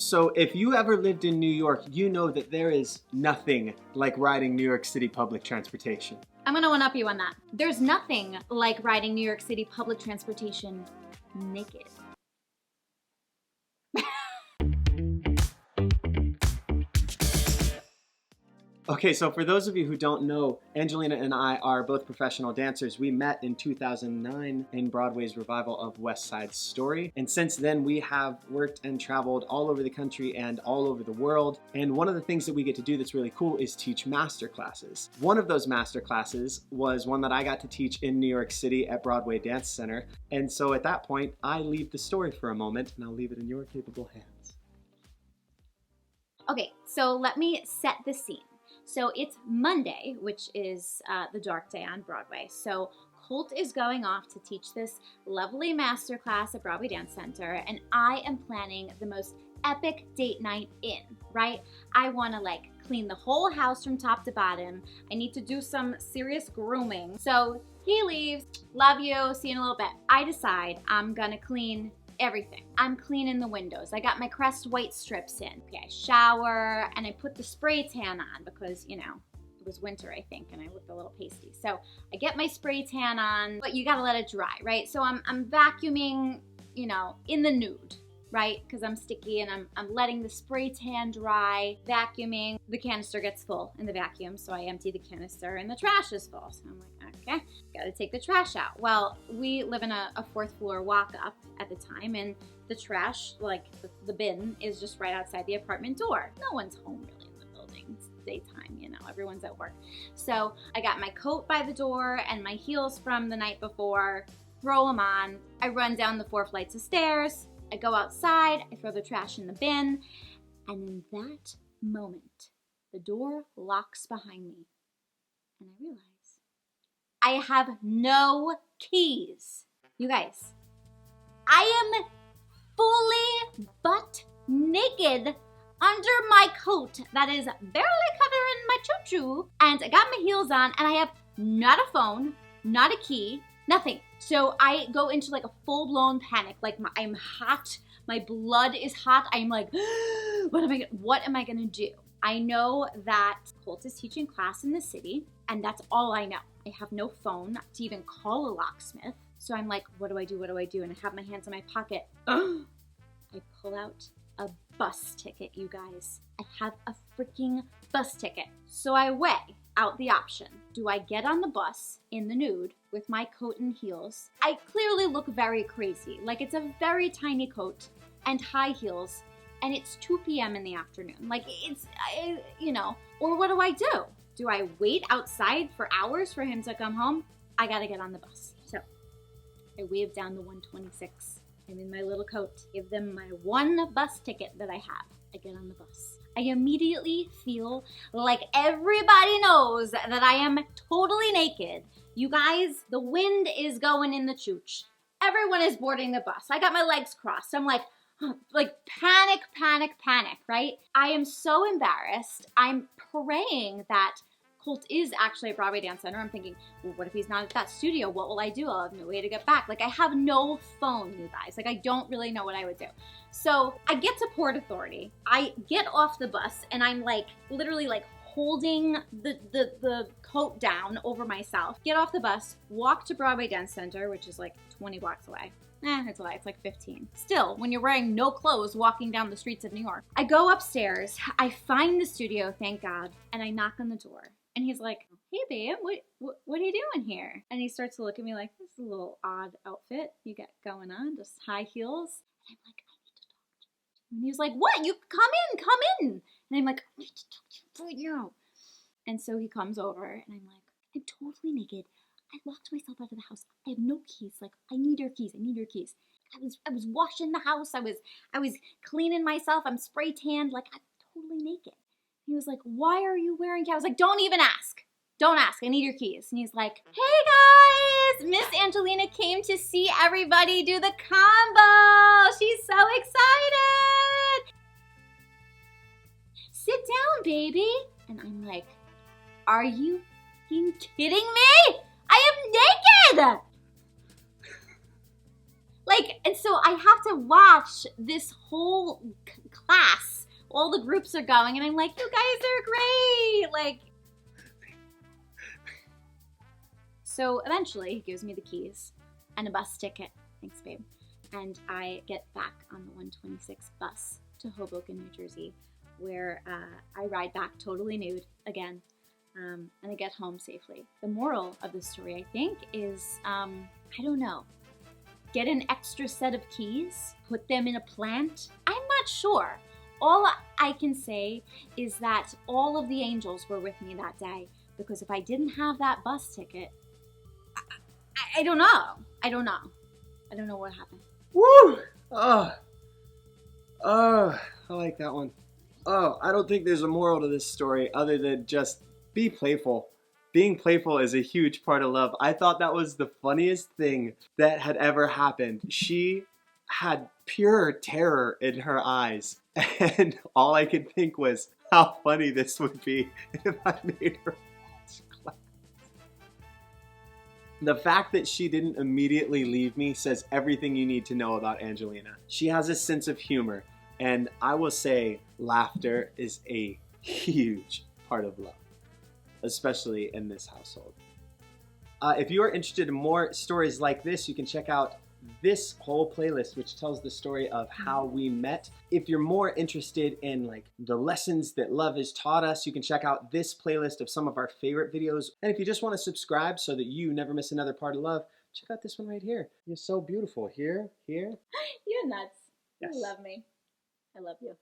So if you ever lived in New York, you know that there is nothing like riding New York City public transportation. I'm gonna one-up you on that. There's nothing like riding New York City public transportation naked. Okay, so for those of you who don't know, Angelina and I are both professional dancers. We met in 2009 in Broadway's revival of West Side Story. And since then, we have worked and traveled all over the country and all over the world. And one of the things that we get to do that's really cool is teach master classes. One of those master classes was one that I got to teach in New York City at Broadway Dance Center. And so at that point, I leave the story for a moment and I'll leave it in your capable hands. Okay, so let me set the scene. So it's Monday, which is the dark day on Broadway. So Colt is going off to teach this lovely masterclass at Broadway Dance Center, and I am planning the most epic date night in, right? I want to like clean the whole house from top to bottom. I need to do some serious grooming. So he leaves, love you, see you in a little bit. I decide I'm gonna clean everything. I'm cleaning the windows. I got my Crest white strips in. Okay, I shower and I put the spray tan on because, you know, it was winter, I think, and I looked a little pasty. So I get my spray tan on, but you gotta let it dry, right? So I'm vacuuming, you know, in the nude, right? Because I'm sticky and I'm letting the spray tan dry, vacuuming. The canister gets full in the vacuum, so I empty the canister and the trash is full. So I'm like, okay, gotta take the trash out. Well, we live in a fourth floor walk up at the time, and the trash, like the bin, is just right outside the apartment door. No one's home really in the building. It's daytime, you know, everyone's at work. So I got my coat by the door and my heels from the night before, throw them on. I run down the 4 flights of stairs. I go outside, I throw the trash in the bin, and in that moment, the door locks behind me, and I realize I have no keys. You guys, I am fully butt naked under my coat that is barely covering my choo-choo, and I got my heels on, and I have not a phone, not a key, nothing. So I go into like a full-blown panic. Like I'm hot, my blood is hot. I'm like, what am I gonna do? I know that Colt is teaching class in the city, and that's all I know. I have no phone to even call a locksmith. So I'm like, what do I do? What do I do? And I have my hands in my pocket. I pull out a bus ticket, you guys. I have a freaking bus ticket. So I weigh out the option. Do I get on the bus in the nude with my coat and heels? I clearly look very crazy. Like it's a very tiny coat and high heels, and it's 2 p.m. in the afternoon. Like you know, or what do I do? Do I wait outside for hours for him to come home? I gotta get on the bus. So I wave down the 126. I'm in my little coat. Give them my one bus ticket that I have. I get on the bus. I immediately feel like everybody knows that I am totally naked. You guys, the wind is going in the chooch. Everyone is boarding the bus. I got my legs crossed. I'm like panic, right? I am so embarrassed. I'm praying that Colt is actually at Broadway Dance Center. I'm thinking, well, what if he's not at that studio? What will I do? I'll have no way to get back. Like I have no phone, you guys. Like I don't really know what I would do. So I get to Port Authority. I get off the bus and I'm like literally like holding the coat down over myself. Get off the bus, walk to Broadway Dance Center, which is like 20 blocks away. It's a lie, it's like 15. Still, when you're wearing no clothes walking down the streets of New York. I go upstairs, I find the studio, thank God, and I knock on the door. And he's like, hey babe, what are you doing here? And he starts to look at me like, this is a little odd outfit you got going on, just high heels. And I'm like, I need to talk to you. And he was like, what? You come in. And I'm like, I need to talk to you right now. And so he comes over and I'm like, I'm totally naked. I locked myself out of the house. I have no keys. Like, I need your keys. I was washing the house. I was cleaning myself. I'm spray tanned. Like, I'm totally naked. He was like, why are you wearing keys? I was like, don't even ask. Don't ask. I need your keys. And he's like, hey guys, Miss Angelina came to see everybody do the combo. She's so excited. Sit down, baby. And I'm like, are you kidding me? I am naked! Like, Like, and so I have to watch this whole class. All the groups are going, and I'm like, you guys are great. Like, so eventually he gives me the keys and a bus ticket. Thanks, babe. And I get back on the 126 bus to Hoboken, New Jersey, where I ride back totally nude again, and I get home safely. The moral of the story, I think, is, I don't know, get an extra set of keys, put them in a plant. I'm not sure. All I can say is that all of the angels were with me that day, because if I didn't have that bus ticket, I don't know. I don't know what happened. Woo! Oh, I like that one. Oh, I don't think there's a moral to this story other than just be playful. Being playful is a huge part of love. I thought that was the funniest thing that had ever happened. She had pure terror in her eyes, and all I could think was how funny this would be if I made her watch class. The fact that she didn't immediately leave me says everything you need to know about Angelina. She has a sense of humor, and I will say laughter is a huge part of love, especially in this household. If you are interested in more stories like this, you can check out this whole playlist, which tells the story of how we met. If you're more interested in like the lessons that love has taught us, you can check out this playlist of some of our favorite videos. And if you just want to subscribe so that you never miss another part of love, check out this one right here. You're so beautiful. Here. You're nuts. Yes. You love me. I love you.